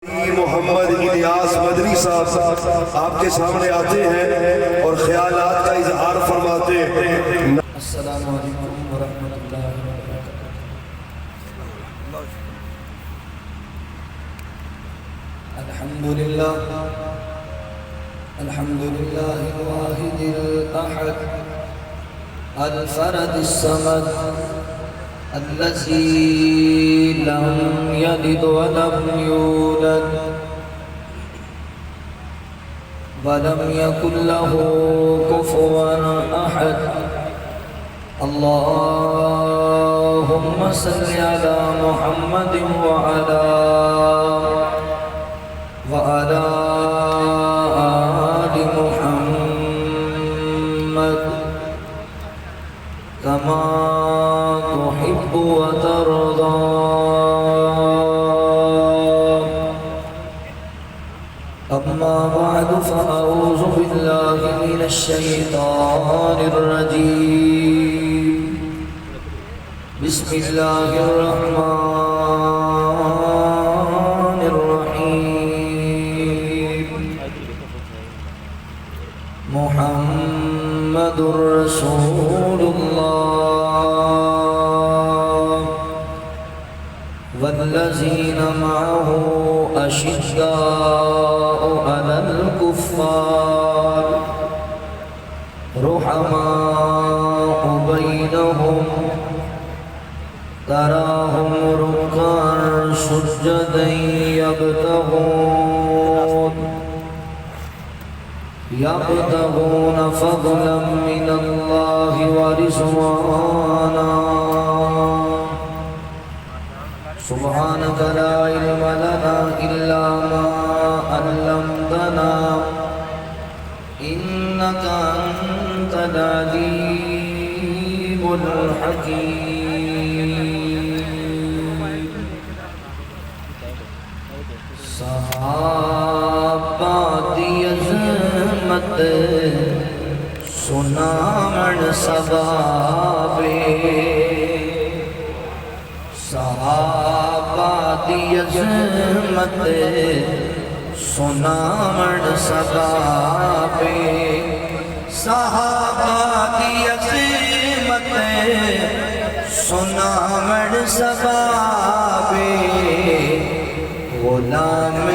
محمد الیاس مدنی صاحب آپ کے سامنے آتے ہیں اور خیالات کا اظہار فرماتے ہیں۔ السلام علیکم ورحمۃ اللہ وبرکاتہ۔ الحمدللہ الواحد الاحد الفرد الصمد الذي لم يلد ولم يولد ولم يكن له كفوا احد۔ اللهم صل على محمد وعلى آل محمد كما تحب وترضى۔ أما بعد فأعوذ بالله من الشيطان الرجيم، بسم الله الرحمن الرحيم۔ محمد رسول الله والذين معه أشداء على الكفار رحماء بينهم تراهم ركعا سجدا يبتغون فضلا من الله ورضوانا۔ سبحانك لا علم لنا إلا ما علمتنا إنك أنت العليم الحكيم۔ صحابہ دی عظمت سنامن سبابے، صحابہ دی عظمت سنامن سبابے، صحابہ دی عظمت سنامن سبابے، غلام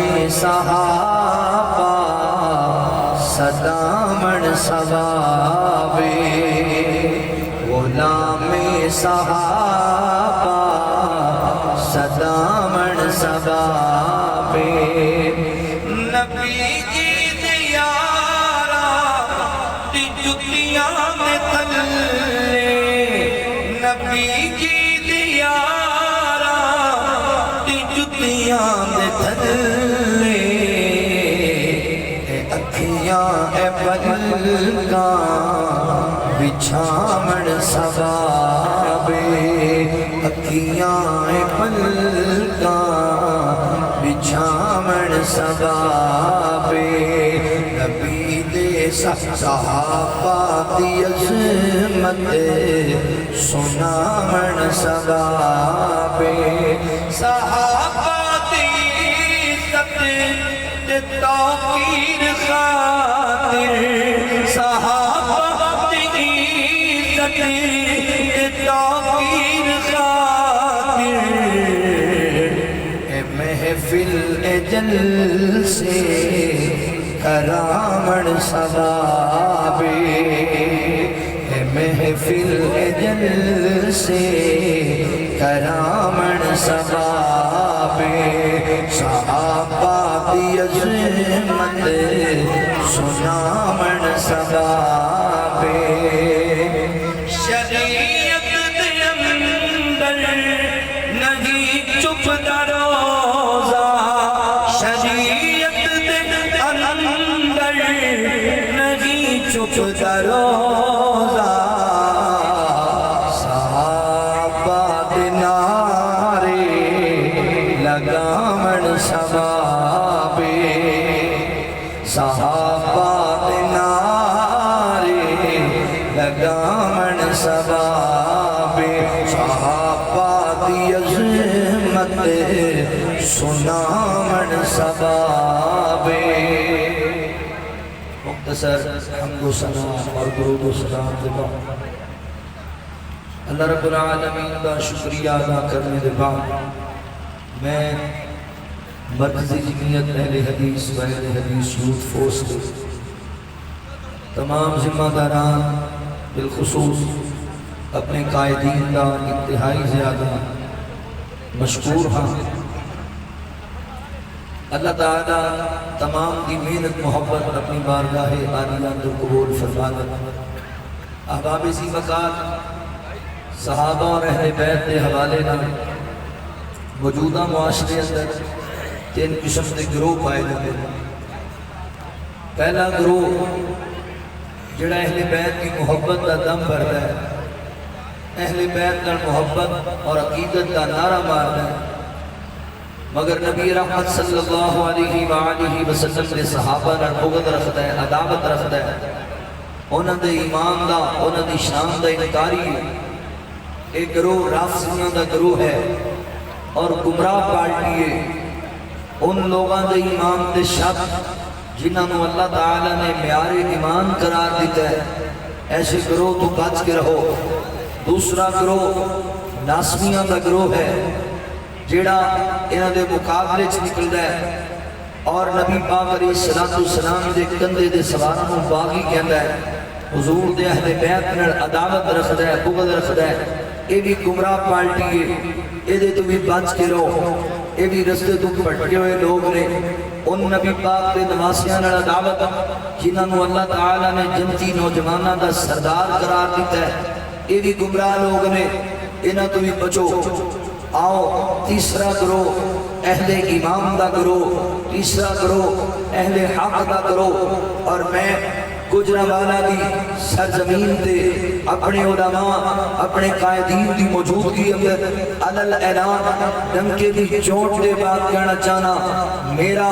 صحابہ صدامن سبابے، غلام صحابہ صدامن سبابے۔ نبی جی دیارہ دی جتیاں میں تلے، نبی جی دیارہ دی جتیاں میں تلے، اے اکھیاں اے پلکاں بچھامن سبابے، اکھیاں اے پلکاں بچھامن سبابے۔ نبی دے صحابہ دی عظمت سنامن سبابے، صحابہ دی عزت تے توقیر خاطر، صحابہ دی عزت تے توقیر خاطر، اے محفل اے جلسے کرامن سبابے، اے محفل اے جلسے کرامن سبابے۔ صحابہ دی عظمت سنامن سبابے، شریعت دے اندر نہیں چپ روزہ، شریعت دے اندر نہیں چپ روزہ، صحابہ دے نعرے لگامن سبابے، صحابہ دے نعرے لگامن سبابے، صحابہ دی عظمت سنامن سبابے۔ سبابے. مختصر حمد و ثنا اور درود و سلام کے بعد اللہ رب العالمین کا شکریہ ادا کرنے کے بعد میں مرکزی جمعیت اہل حدیث و اہل حدیث یوتھ فورس کے تمام ذمہ داران بالخصوص اپنے قائدین کا انتہائی زیادہ مشکور ہاں. اللہ تعالیٰ تمام کی محنت محبت اپنی بارگاہ عالیہ اندر قبول فرمانا. احباب ذی وقار صحابہ اور اہل بیت کے حوالے نہ موجودہ معاشرے اندر 3 قسم کے گروہ پائے جاتے ہیں. پہلا گروہ جڑا اہل بیت کی محبت کا دم بھرتا ہے، اہل بیت کا محبت اور عقیدت کا نعرہ مارتا ہے، مگر نبی رحمت صلی اللہ علیہ وآلہ وسلم کے صحابہ نال بغض رکھتا ہے، عداوت رکھتا ہے، انہوں دے ایمان دا انہوں دی شان دا انکاری ہے. ایک گروہ رافضیوں دا گروہ ہے اور گمراہ پارٹی ہے. ان لوگوں دے ایمان دے شک جنہوں نے اللہ تعالیٰ نے معیار ایمان قرار دیتا ہے، ایسے گروہ تو بچ کے رہو. دوسرا گروہ ناسمیاں دا گروہ ہے جیڑا انہوں دے مقابلے چ نکلتا ہے اور نبی پاک علیہ السلام دے کندھے دے سواروں باغی کہتا ہے، حضور دے اہل بیت نال عداوت رکھتا ہے، بغض رکھتا ہے. یہ بھی گمراہ پارٹی ہے، یہ تو بھی بچ کے رہو. یہ بھی رستے تو پھٹکے ہوئے لوگ نے. ان نبی پاک کے نواسیاں نال عداوت جنہوں نے اللہ تعالیٰ نے جنتی نوجوانوں دا سردار قرار دیتا ہے، یہ بھی گمراہ لوگ نے. انہاں تو بھی بچو. آؤ تیسرا گروہ اہل ایمان دا گروہ، تیسرا گروہ اہل حق دا گروہ. اور میں گجرانوالہ دی سرزمین تے اپنے علماء اپنے قائدین دی موجودگی اندر علل اعلان ڈنکے دی چوٹ دے بات کہنا چاہنا، میرا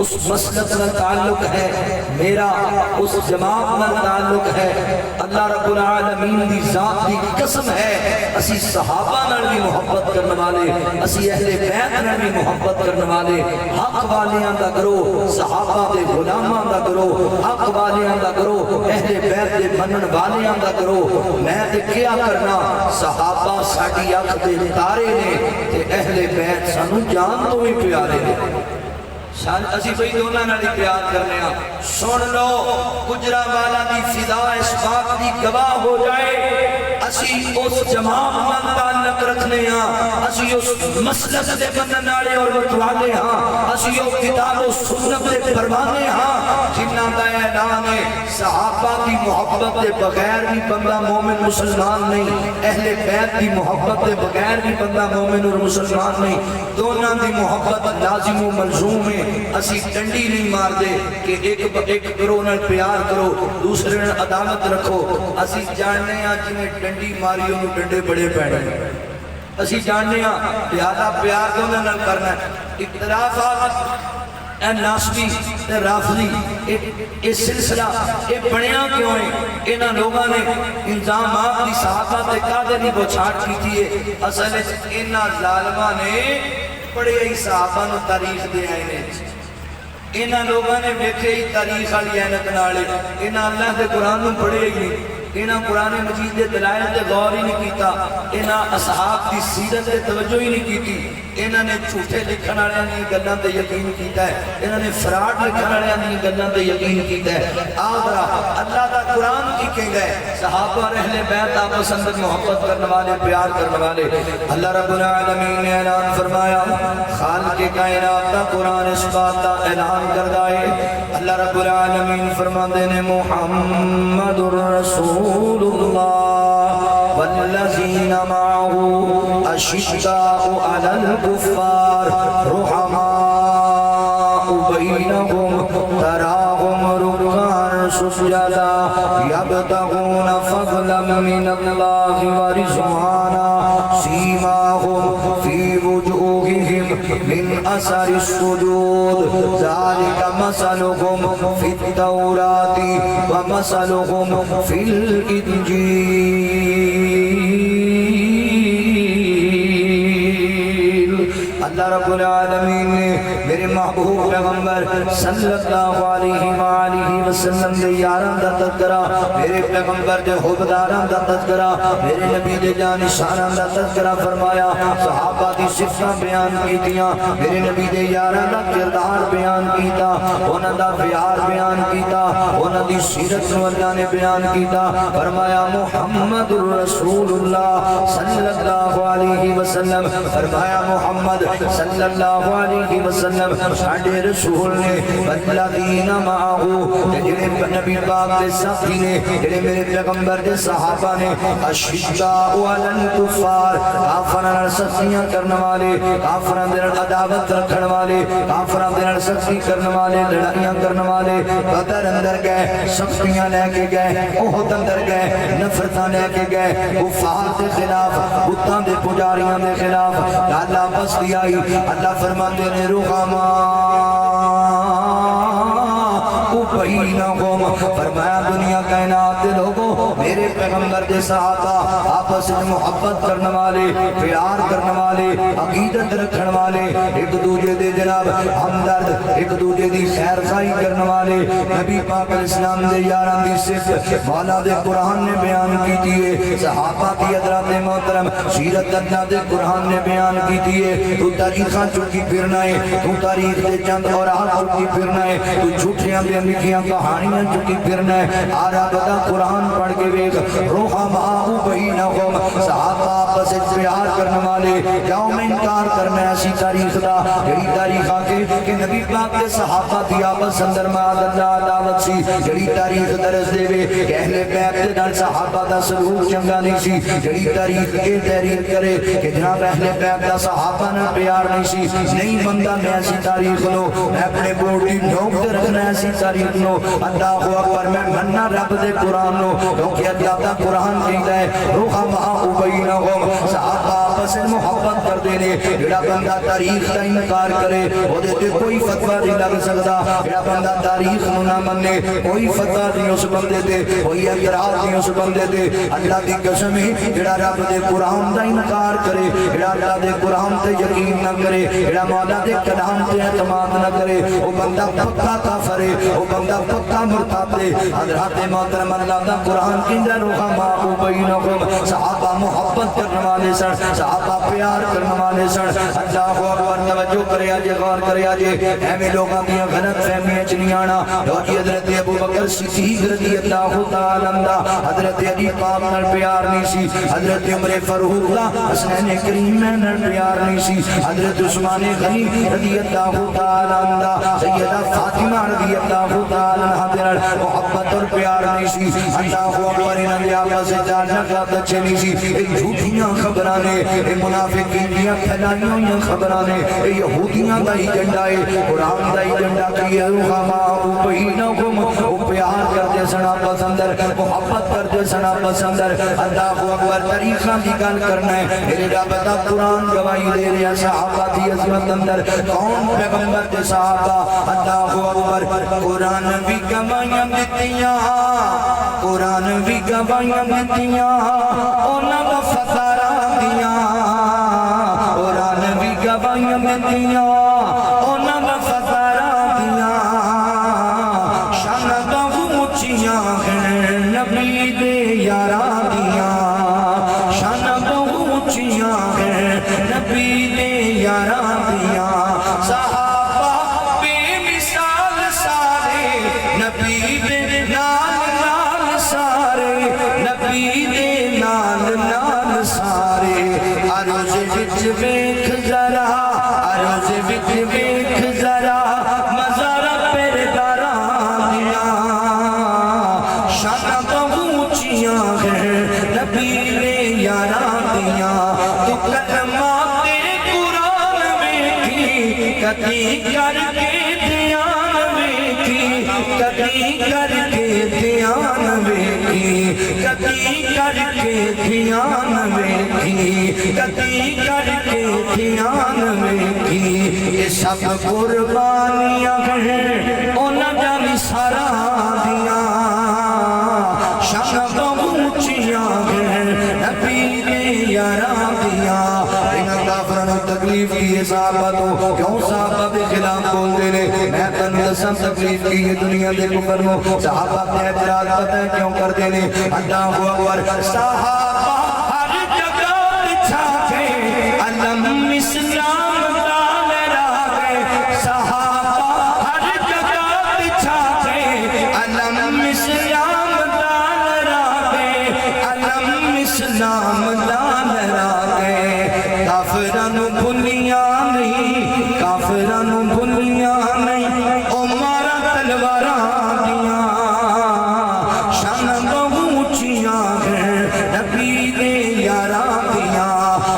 اس مسلک میں تعلق ہے، میرا اس جماعت میں تعلق ہے. اللہ رب العالمین دی ذات دی قسم ہے اسی صحابہ نال بھی محبت کرنے والے، اسی اہل بیت نال بھی محبت کرنے والے، حق والیاں دا گروہ، صحابہ دے غلاماں دا گروہ، حق والیاں دا گروہ، اہل بیت دے منن والیاں دا گروہ. میں تے کیا کرنا، صحابہ ساڈی اکھ دے تارے نے تے اہل بیت سانو جان تو بھی پیارے نے. اسی بھئی دونوں نال پیار کرنے ہاں. سن لو گجرانوالہ دی فضا اس بات دی گواہ ہو جائے اسی اس جماعت من تعلق رکھنے ہاں، اسی اس مسلک دے بنن والے اور بٹوالے ہاں، اسی اس کتاب و سنت دے پروانے ہاں جنہاں دا اعلان ہے صحابہ کی محبت دے بغیر بھی بندہ مومن مسلمان نہیں، اہل بیت کی محبت دے بغیر بھی بندہ مومن اور مسلمان نہیں. دونوں دی محبت لازم و ملزوم ہے. اسی ڈنڈی نہیں مار دے کہ ایک گروہ نال پیار کرو دوسرے نال عداوت رکھو. اسی جاننے ہاں جنہیں ڈنڈی ماری انہوں ڈنڈے بڑے پیڑے. اسی جاننے ہاں لہذا پیار دونوں نال کرنا ہے. اختلافات اے ناسبی اے رافضی یہ سلسلہ یہ بنیا کیوں ہے؟ انہاں لوگاں نے انضامات دی صحابہ تے قادر نہیں بوچھاٹ کی تھی. اصل انہاں ظالماں نے بڑے ہی صحابہ نو تاریخ دے آئے نے. انہاں لوگاں نے ویکھے ہی تاریخ والی اینت نالے. انہاں اللہ دے قرآن نو پڑھے ہی نہیں، انہاں قرآن مجید دے دلائل تے غور ہی نہیں کیتا، انہاں اصحاب دی سیرت تے توجہ ہی نہیں کیتی. انہاں نے جھوٹے لکھن والےاں دی گلاں تے یقین کیتا ہے، انہاں نے فراڈ لکھن والےاں دی گلاں تے یقین کیتا ہے. آدھرا اللہ دا قرآن کی کہندا ہے صحابہ اور اہل بیت آپس اندر محبت کرنے والے پیار کرنے والے. اللہ رب العالمین نے اعلان فرمایا، خالق کائنات دا قرآن اس بات دا اعلان کردا ہے. اللہ رب العالمین فرماندے نے محمد رسول اللہ والذین معه اشداء علی الکفار رحماء بینہم تراہم رکعا سجدا یبتغون فضلا من اللہ ورضوانا سیماہم فی وجوہہم من اثر السجود ذالک مثلہم فی التوراۃ ومثلہم فی الانجیل. اللہ رب العالمین نے میرے محبوب پیغمبر صلی اللہ علیہ وآلہ وسلم دے یاراں دا تذکرہ، میرے پیغمبر دے حبداراں دا تذکرہ، میرے نبی دے جانشاناں دا تذکرہ فرمایا، صحابہ دی صفتاں بیان کیتیاں، میرے نبی دے یاراں دا کردار بیان کیتا، انہاں دا پیار بیان کیتا، انہاں دی سیرت نو اللہ نے بیان کیتا، فرمایا محمد رسول اللہ صلی اللہ علیہ وسلم، فرمایا محمد صلی اللہ علیہ وسلم ساڈے رسول نے والذین معہو، جڑے نبی پاک دے ساتھی نے، جڑے میرے پیغمبر دے صحابہ نے، اشداء علی الکفار، کافراں نال سختیاں کرن والے، کافراں دے نال عداوت رکھن والے، کافراں دے نال سختی کرن والے، لڑائیاں کرن والے، بدر اندر گئے سختیاں لے کے گئے، احد اندر گئے نفرتاں لے کے گئے، کفار دے خلاف، بتاں دے پجاریاں دے خلاف گل آپس دی آئی، اللہ فرماندے نے رحما بینہم، فرمایا دنیا کائنات دے لوگوں، میرے پیغمبر دے صحابہ آپس میں محبت کرنے والے، پیار کرنے والے، عقیدت رکھن والے، ایک دوجے دے جناب ہمدرد، ایک دوجے دی خیر خواہی کرنے والے، نبی پاک علیہ السلام دے یاراں دی صفت مولا دے قرآن نے بیان کی دیئے، صحابہ کی حضرات محترم سیرت اللہ دے قرآن نے بیان کی دیئے، تو تاریخاں چکی پھرنا ہے، تو تاریخ دے چند اور چکی پھرنا ہے، تو جھوٹیاں دے لکھیاں کہانیاں چکی پھرنا ہے، آرہ بدا قرآن پڑھ کے ویک روحہ ماہو بینہم، صحابہ آپس پیار کرنے والے، یوم انکار کرنا ایسی تاریخ دا، جڑی تاریخ آکے کہ نبی پاک کے صحابہ دی آپس اندر معاذ اللہ عداوت سی، جڑی تاریخ درس دے وے کہ اہل بیت دے نال صحابہ دا سلوک چنگا نہیں سی، جڑی تاریخ یہ تحریر کرے کہ جناب اہل بیت دا صحابہ نہ پیار نہیں سی، نہیں بندہ میں ایسی تاریخ لو، میں اپنے بوٹی نوک دے رکھنا ایسی تاریخ لو، اللہ اکبر میں مننا رب دے قرآن لو، کیونکہ اللہ دا قرآن کہتا ہے رحماء بینہم، صحابہ آپس میں محبت کر دینے، جڑا بندہ تاریخ کا انکار کرے وہ دیتے کوئی فتوہ نہیں لگ سکتا، جڑا بندہ تاریخ نہ مننے کوئی فتوہ نہیں اس بندے دے، کوئی اعتراض نہیں اس بندے دے، اللہ دی قسم ہے جڑا رب دے قرآن دا انکار کرے، جڑا اللہ دے قرآن تے یقین نہ کرے، جڑا مولا دے کلام تے اعتماد نہ کرے، وہ بندہ پکا کافر ہے، وہ بندہ پکا مرتد ہے۔ حضرات محترم اللہ دا قرآن کہندا رحماء بینہم، صحابہ محبت کرنے والے سن، صحابہ پیار کرنے والے سن، اللہ اکبر توجہ کرے آجے غور کرے آجے، ایویں لوگاں دیاں غلط فہمیاں چ نہیں آنا، کیونکہ حضرت ابو بکر صدیق رضی اللہ تعالی عنہ حضرت علی پاک نال پیار نہیں سی، حضرت عمر فاروق دا حسنین کریم نال پیار نہیں سی، حضرت عثمان غنی رضی اللہ تعالی عنہ سیدہ فاطمہ رضی اللہ تعالی عنہ دے نال محبت اور پیار نہیں سی، اللہ اکبر انہاں دے آپس وچ تعلقات اچھے نہیں سی، یہ جھوٹیاں خبراں نے، یہ منافقین دیاں پھیلائیاں ہوئیاں خبراں نے، یہ یہودیاں دا ایجنڈا ہے، قرآن دا ایجنڈا کی ہے رحماء بینہم، وہ پیار کرتے سن آپس اندر، محبت کرتے سن آپس اندر، اللہ اکبر طریقہ دی گل کرنا ہے، میرے رب دا قرآن گواہی دے رہا صحابہ دی عظمت اندر، کون پیغمبر دے صحابہ، اللہ اکبر قرآن بھی گواہیاں دتیاں، قرآن بھی گواہیاں دتیاں، انہاں وفاداراں دیاں، قرآن بھی گواہیاں دتیاں، انہاں وفاداراں دیاں، شان بہت اونچیاں ہیں نبی دے یاراں دیاں، شان بہت اونچیاں ہیں نبی دے یاراں دیاں، صحابہ بے مثال سارے نبی دے نال نال سارے، نبی دے نال نال سارے، عرض وچ ویکھ ذرا، عرض وچ ویکھ ذرا مزار پیرداراں دیاں، شان بہت اونچیاں ہیں نبی دے یاراں دیاں، تو کلمات قرآن ویکھی کدی کر کے دھیان ویکھی، کدی کر کے دھیان ویکھی، کدی کر کے دھیان ویکھی، کدی کر کے دھیان ویکھی، یہ سب قربانیاں ہیں انہاں دا نثاراں دیاں، شان بہت اونچیاں ہیں نبی دے یاراں دیاں، انہاں کافراں نوں تکلیف کی صحابہ تو کیوں صحابہ دے خلاف بول دے نے میں تنو دسم تکلیف کی یہ دنیا دے کفر نو صحابہ تے اعتراض پتہ ہے کیوں کر دے نے اللہ اکبر صحابہ ہر جگہ بچھا کے علم اسلام دا لہرا گئے صحابہ ہر جگہ بچھا کے علم اسلام دا لہرا گئے علم اسلام دا لہرا گئے کافرانو بھلیاں نہیں کافرانو بھلیاں نہیں او مارا تلواراں دیاں شان بہو اونچیاں ہیں نبی دے یاراں دیاں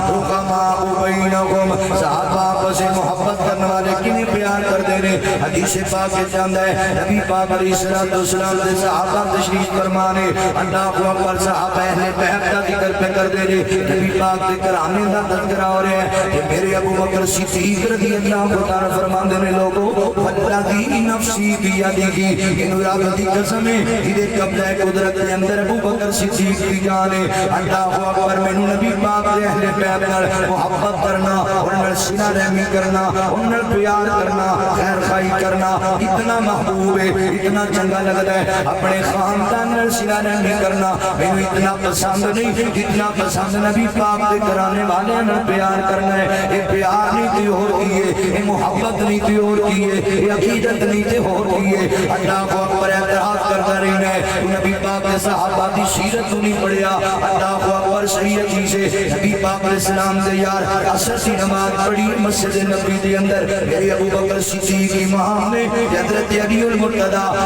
رقماء بینہم صحابہ آپس سے محبت کرنے والے کنہیں پیار کر دے رہے حدیث پاک کے چاند ہے نبی پاک علیہ السلام دے صحابہ تشریف فرمانے اللہ اکبر صحابہ اہل بیت کا ذکر پہ کر دے رہے نبی پاک دے کرانے کا تذکرہ ہو رہے ہیں کہ میرے ابو بکر صدیق رضی اللہ تعالیٰ فرمان دینے لوگوں والذی نفسی بیدہ انہوں رب دی قسم ہے ہدے قبضہ قدرت کے اندر ابو بکر صدیق کی جانے اللہ اکبر میں نبی پاک دے اہل بیت نال محبت کرنا انہوں سینہ رحمی کرنا انہوں پیار کرنا خیر خائی کرنا اتنا محبوب ہے اتنا چنگا لگتا ہے اپنے خاندان نال سینہ رحمی کرنا میں اتنا پسند نہیں جتنا پسند نبی پاک دے کرانے والے نال پیار کرنا ہے یہ پیار نہیں تے اور کیے یہ محبت نہیں تے اور کیے یہ عقیدت نہیں تے اور کیے اللہ کو اکبر اعتراض کرتا رہنا ہے نبی پاک کے صحابہ دی سیرت تو نہیں پڑھیا اللہ کو اکبر صحیح چیزیں نبی پاک علیہ السلام دے یار عصر کی نماز پڑھی مسجد نبی دے اندر میرے ابو بکر صدیق امام نے حضرت علی المرتضی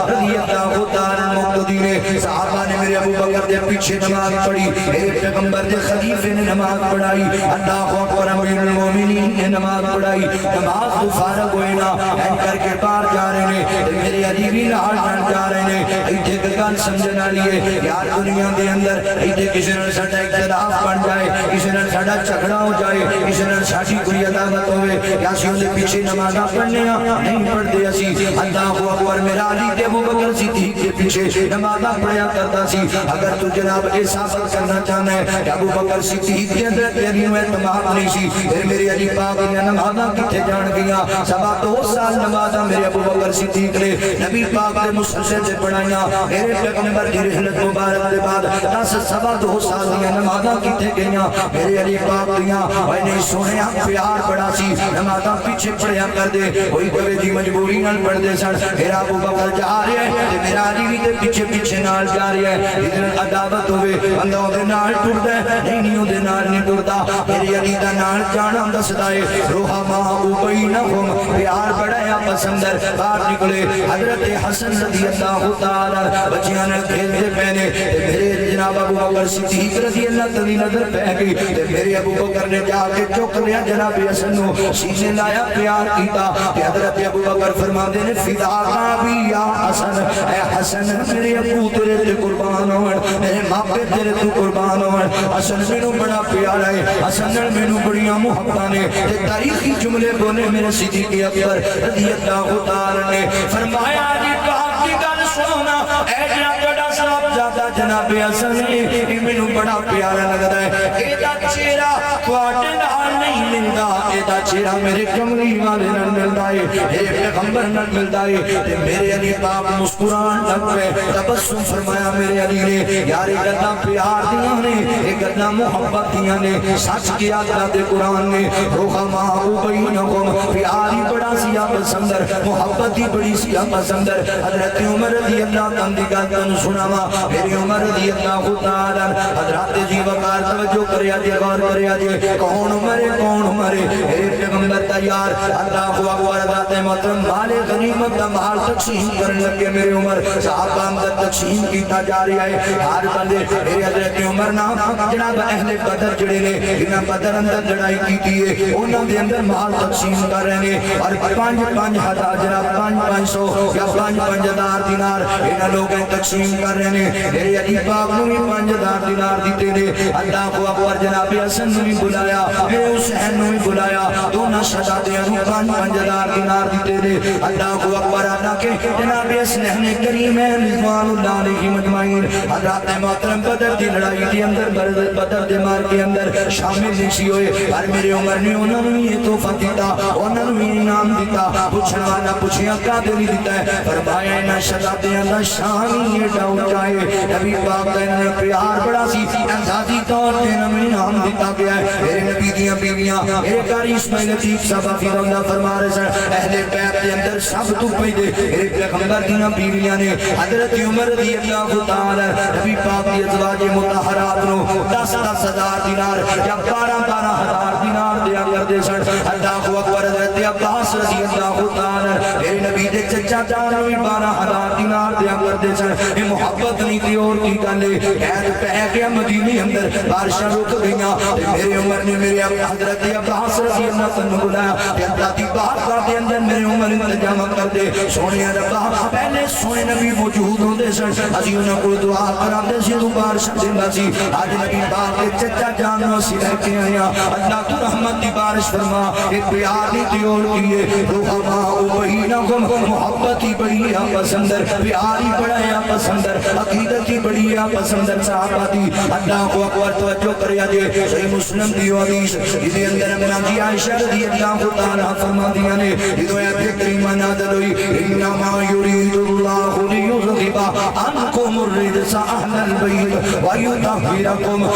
رضی اللہ تعالیٰ مقتدی نے صحابہ نے میرے ابو بکر دے پیچھے نماز پڑھی میرے پیغمبر دے خلیفے نے نماز پڑھائی اللہ اکبر امیر المومنین نے نماز پڑھائی نماز تو فارغ ہوئے نا این کر کے پار جا رہے ہیں میرے علی بھی نال جا رہے ہیں ایتھے گل سمجھنا لیے یار دنیا دے اندر ایتھے کسی نے ساڈا اختلاف بن جائے کسی نے ساڈا جھگڑا ہو جائے کسی نے ساڈی کوئی عداوت ہوئے یا اسی دے پیچھے نماز پڑھنے نہیں پڑھتے اسی اللہ اکبر میرا علی تے ابو بکر صدیق کے پیچھے نماز پڑھیا کرتا سی اگر تو جناب یہ ثابت کرنا چاہنا ہے کہ ابو بکر صدیق کے حضرت علی میں اعتماد نہیں سی پھر میرے علی پاک نے نمازاں کتنے جان گیا سوا 2 سال نمازاں میرے ابو بکر صدیق نے نبی پاک نے مسلسل سے پڑھائیاں میرے پیغمبر کی رحلت مبارک کے بعد 10 سوا 2 سال دیا نمازاں کتنے گئیاں میرے علی پاک دیاں میں نہیں سونے پیار بڑا سی نمازاں پیچھے پڑھیا کر دے کوئی کبھی دی مجبوری نال پڑھ دے سن میرا ابو بکر جا رہے ہیں میرا علی بھی پیچھے پیچھے نال جا رہے ہیں ادھر عداوت ہوئے بندہ دے نال ٹردا ہے نہیں دے نال نہیں ٹردا میرے علی دا نال جانا دسدا ہے رحماء بینہم پیار بڑا ہے پسندر باہر نکلے حضرت حسن رضی اللہ تعالی بچیاں نے کھیلتے پہنے میرے جناب ابو بکر صدیق رضی اللہ تعالی نظر پہ گئی میرے ابو بکر نے جا کے چک لیا جناب حسن نو سینے لایا پیار کیتا حضرت ابو بکر فرماندے نے فدا کا بھی یا حسن اے حسن میرے ابو تیرے تے قربان ہون میرے ماپے تیرے تو قربان ہون حسن مینوں بڑا پیارا ہے حسن نال مینوں بڑیاں محبتاں نے تے تاریخی جملے بولے میرے صدیق اکبر رضی اللہ تعالی نے فرمایا جی پاک کی گل سننا اے جناب بڑا صاحب زیادہ جناب حسن نے مینوں بڑا پیارا لگدا ہے اے دا چہرہ تواڈے نال نہیں ملدا اے دا چہرہ میرے کملی والے نال ملدا ہے میرے پیغمبر نال ملدا ہے تے میرے علی پاک مسکران لگ پے تبسم فرمایا میرے علی نے یار یہ گلاں پیار دیاں نے یہ گلاں محبت دیاں نے سچ کیا تے قرآن نے رحماء بینہم پیار ہی بڑا سی پسندر محبت ہی بڑی سی پسندر حضرت عمر رضی اللہ عنہ دی گل تانوں سناواں میری عمر رضی اللہ تعالی حضرت جی وقار توجہ کریا جے غور کریا جے کون عمر ہے کون عمر ہے میرے پیغمبر دا یار اللہ اکبر ذات محترم مال غنیمت دا مال تقسیم کرنے لگے میرے عمر صحابہ اندر تقسیم کیتا جا رہا ہے ہر بندے میرے حضرت عمر نام جناب اہل بدر جڑے نے انہاں بدر اندر لڑائی کیتی ہے انہاں دے اندر مال تقسیم کر رہے ہیں اور 5-5 ہزار جناب 500 یا 5-5 ہزار دینار انہاں لوگوں تقسیم کر رہے ہیں میرے میرے علی پاک نو بھی 5000 دینار دیتے نے اللہ کو اکبر جناب حسن نو بھی بلایا میرے حسین نو بھی بلایا دونوں شہزادیاں نو 5000 دینار دیتے نے اللہ کو اکبر اللہ کے جناب حسنین کریم رضوان اللہ علیہ مجمعین حضرات محترم بدر دی لڑائی دی اندر بدر دے مار کے اندر شامل نہیں ہوئے اور میرے عمر نے انہوں نے یہ تحفہ دیتا انہوں نے انعام دیتا پوچھنے والا پوچھیا کیا دلی دیتا ہے فرمایا انہاں شہزادیاں دا شان یہ ڈاؤ جائے نبی پاک کا انہوں پیار بڑا سی اندازی طور تے انہوں انعام دیتا گیا ہے میرے نبی دیاں بیویاں میرے کاری اسماعیل لطیف صاحب حفظ اللہ فرما رہے سن اہل بیت کے اندر سب تو پہلے میرے پیغمبر دیاں بیویاں نے حضرت عمر رضی اللہ تعالی نبی پاک کی ازواج مطہرات نو 10,000 دینار یا 12,000 دینار دیا کرتے سن اللہ کو اکبر حضرت عباس رضی اللہ تعالی میرے نبی دے چچا جان نو 12,000 دینار دیا کرتے سن یہ محبت نہیں تھی اور کی گل ہے پہ گیا مدینے اندر بارشاں رک گئیاں میرے عمر نے میرے حضرت عباس رضی اللہ عنہ بلایا کہ اللہ دی بارگاہ کے اندر میرے عمر انتظام کر دے سونے ربا پہلے سونے نبی موجود ہوندے سن اسی انہاں کو دعا کراندے سی تو بارش دیندا سی اج نبی پاک دے چچا جان نو اسی لے کے آیا اللہ تو رحمت دی بارش فرما ایک پیار دی دیور کیے روحما بینکم محبت ہی بڑی آپس اندر پیار ہی بڑا ہے آپس اندر عقیدت ہی بڑی آپس اندر صحابہ دی اللہ کو اکبر توجہ کریا دے صحیح مسلم دی حدیث اس اندر اپنا جی عائشہ رضی اللہ تعالی فرما دیا نے ہدایت کریمہ نازل ہوئی انما یرید اللہ لیذہب عنکم الرجس اہل البیت ویطہرکم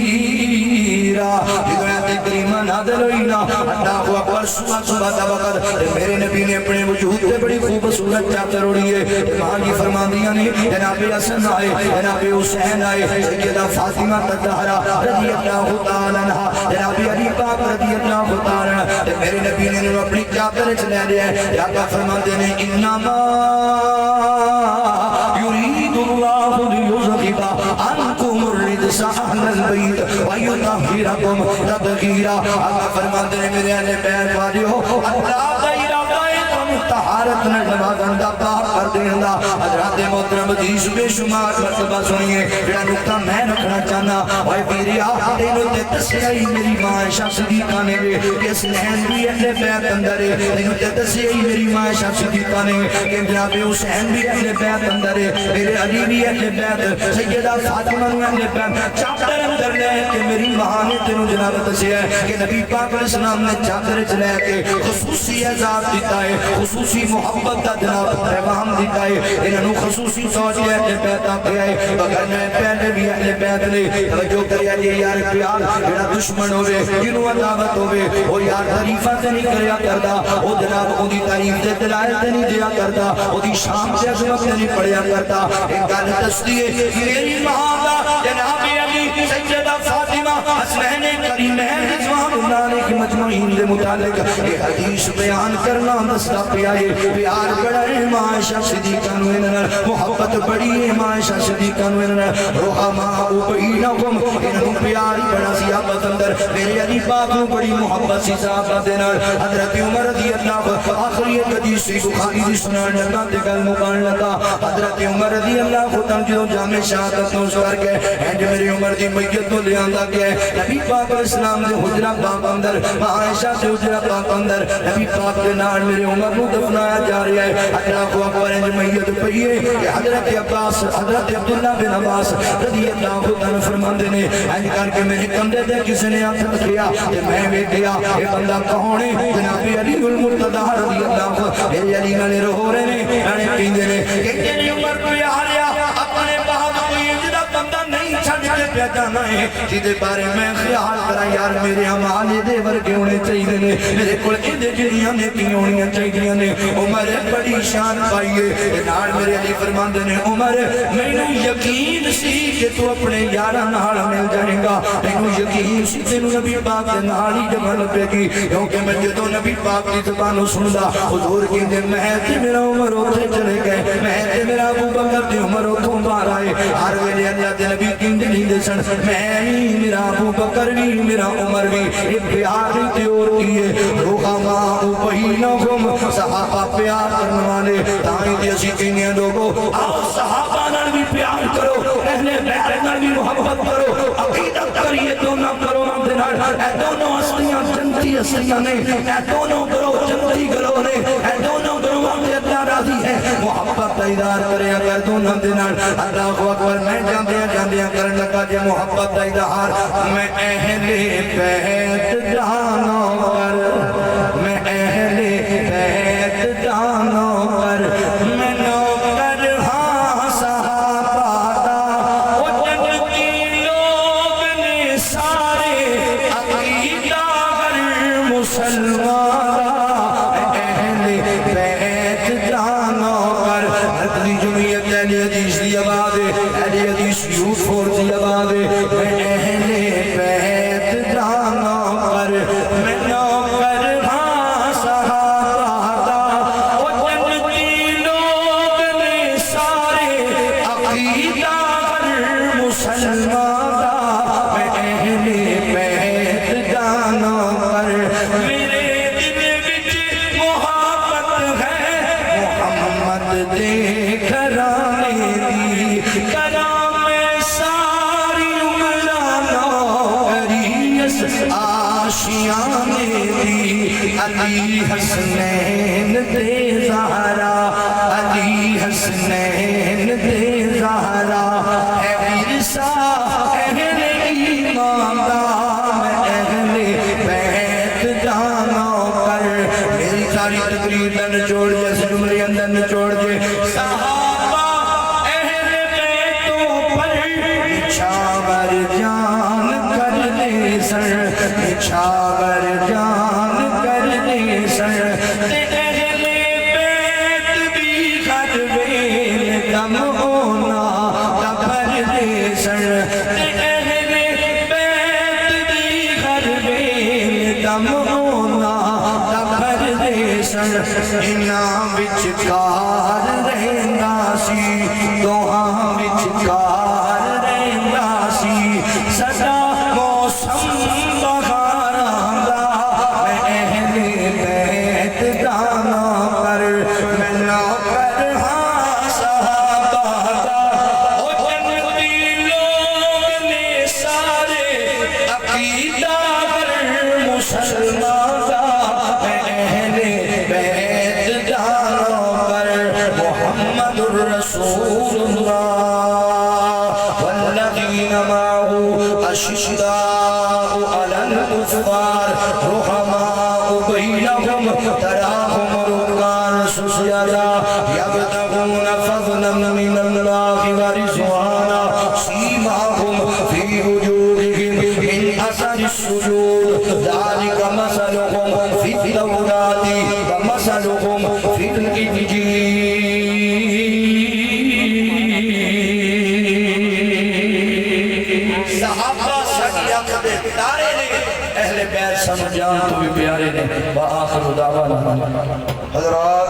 تطہیرا ہدایت کریمہ نازل ہوئی نا اللہ کو اکبر صبح صبح دا وقت میرے نبی نے اپنے وجود پہ بڑی خوبصورت چادر اوڑھی ہے ماں کی فرما دیا نے جناب حسن آئے جناب حسین آئے سیدہ فاطمہ الزہرا رضی اللہ تعالی عنہا جناب علی پاک رضی اللہ تعالی عنہ میرے نبی نے اپنی چادر چ لے لیا ہے یا فرماتے ہیں انما یرید اللہ لیذہب عنکم الرجس اہل البیت ویطہرکم تطہیرا آقا فرماتے ہیں میرے اہل بیت والیو اللہ کا ارادہ ہے تم طہارت نمازن دا پاک کر دینا حضرات محترم حدیث بے شمار مرتبہ سنیے جڑا نقطہ میں رکھنا چاہنا اوے پیریا تینوں تے دسیا ہی میری ماں عائشہ صدیقہ نے کہ حسین بھی اہل بیت اندر ہے تینوں تے دسیا ہی میری ماں عائشہ صدیقہ نے کہ جناب حسین بھی اہل بیت اندر ہے میرے علی بھی اہل بیت سیدہ فاطمہ نے اہل بیت چادر اندر لے کہ میری ماں نے تینوں جناب دسیا ہے کہ نبی پاک علیہ السلام نے چادر چ لے کے خصوصی اعزاز دیتا ہے خصوصی محبت کا جناب پیغام دیتا ہے انہوں خصوصی سوچ لے اہل بیت آتے آئے بگر میں پہلے بھی اہل بیت نے توجہ کریا جی یار پیار جڑا دشمن ہوئے جنہوں عداوت ہوئے وہ یار تعریفہ سے نہیں کریا کردا وہ جناب ان دی تعریف سے دلائل سے نہیں دیا کردا وہ دی شام سے عظمت سے نہیں پڑھیا کردا ایک گل دستی ہے میری ماں دا جناب علی سیدہ فاطمہ حسنین کریمین رضوان اللہ علیہ مجمعین دے متعلق یہ حدیث بیان کرنا دستا پیا ہے پیار بڑا ہے ماں عائشہ صدیقہ نو انہاں محبت بڑی ہے ماں عائشہ صدیقہ نو انہاں رحماء بینکم انہاں پیار بڑا سی آپس اندر میرے علی پاک نو بڑی محبت سی صحابہ دے نال حضرت عمر رضی اللہ آخری حدیث سی بخاری دی سنان لگا تے گل مکان لگا حضرت عمر رضی اللہ تعالی جو جامع شہادت نو کر کے اینج میری عمر دی میت نو لے آندا گیا ہے نبی پاک علیہ السلام دے حجرہ پاک اندر ماں عائشہ سے حجرہ پاک اندر نبی پاک کے نال میرے عمر نو دفنایا جا رہا ہے اللہ کو اکبر اینج میت پئی ہے کہ حضرت عباس حضرت عبداللہ بن عباس رضی اللہ تعالی فرماندے نے اینج کر کے میرے کندھے تے کسی نے ہاتھ رکھیا تے میں ویکھیا اے بندہ کون ہے جناب علی المرتضی رضی اللہ میرے علی نال رو رہے نے انے کہندے نے کہ تیری عمر کوئی حالیا اپنے بعد کوئی جدا بندہ نہیں چھڈ کے پیا جانا ہے جدے بارے میں خیال کرا یار میرے اعمال دے ورگے ہونے چاہیے نے میرے کول ایندے جڑیاں نیکیاں ہونیاں چاہیے نے عمر بڑی شان پائیے نال میرے علی فرماندے نے عمر مینوں یقین سی کہ تو اپنے یاراں نال مل جائے گا مینوں یقین سی تینوں نبی پاک دے نال ہی جگہ لبے گی کیونکہ میں جدوں نبی پاک دی زبانوں سندا حضور کہندے میں تے میرا عمر اوتھے چلے گئے میں تے میرا ابو بکر تے عمر اوتھوں باہر آئے ہر ویلے اللہ دے نبی کہندے دے سن میں بھی میرا ابو بکر بھی میرا عمر بھی ایک پیار تیور کیے رحماء بینہم صحابہ پیار کرنے والے تائیں دی اسی کہنے لوگوں آؤ صحابہ نال بھی پیار کرو اہل بیت نال بھی محبت کرو عقیدت کریے دونوں کرو اے دونوں ہستیاں جنتی ہستیاں نے اے دونوں کرو جنتی کرو نے اے دونوں کرو ہم سے اللہ راضی ہے محبت اظہار کرے اگر دونوں دنال اللہ اکبر میں جاندیاں کرن لگا جے محبت اظہار میں اہل بیت جانوں پر میں اہل بیت جانوں پر میں نوکر ہاں صحابہ دا وہ جنتی لوگ نے سارے عقیدہ ہر مسلمان اہل بیت جانوں پر نقلی جمعیت اہل حدیث دی آواز اہل حدیث یوتھ فورس دی آواز میں اہل بیت جانوں پر میں نوکر ہاں صحابہ دا وہ جنتی لوگ نے سارے عقیدہ ہر مسلمان دا میں اہل بیت جانوں پر میرے دل وچ محبت ہے محمد دے گھرانے دی کرام ساری عمرانوں عریس آشیانے دی علی حسنین دے زہرا علی حسنین دے زہرا اے ورثہ اہل ایمان دا میں اہل بیت جانوں پر میری ساری تقریر دا نچوڑ جیسے جملے اندر نچوڑ جے صحابہ اہل بیتوں پر نچھاور جان کر لے سر نچھاور جان کر لے سر تے اہل بیت بھی گھر ویل دم ہونا دبر دے سر تے اہل بیت بھی گھر ویل دم ہونا دبر دے سر انہاں وچکار رہندا سی دوہاں وچکار رہندا سی سدا موسم بہاراں دا میں اہل بیت جانوں پر میں نوکر ہاں صحابہ دا او جنتی لوگ نے سارے عقیدہ ہر مسلمان دا میں اہل بیت جانوں پر محمد الرسول اللہ والذین معه اشداء علی الکفار رحماء بینہم تراہم رکعا سجدا یبتغون فضلا من اللہ ورضوانا سیماہم فی وجوہہم من اثر السجود ذلک مثلہم فی التوراۃ ومثلہم فی الانجیل صحابہ ساری عقد پیارے نے اہل بیت سمجھان تو بھی پیارے نے وآخر دعوانا حضرات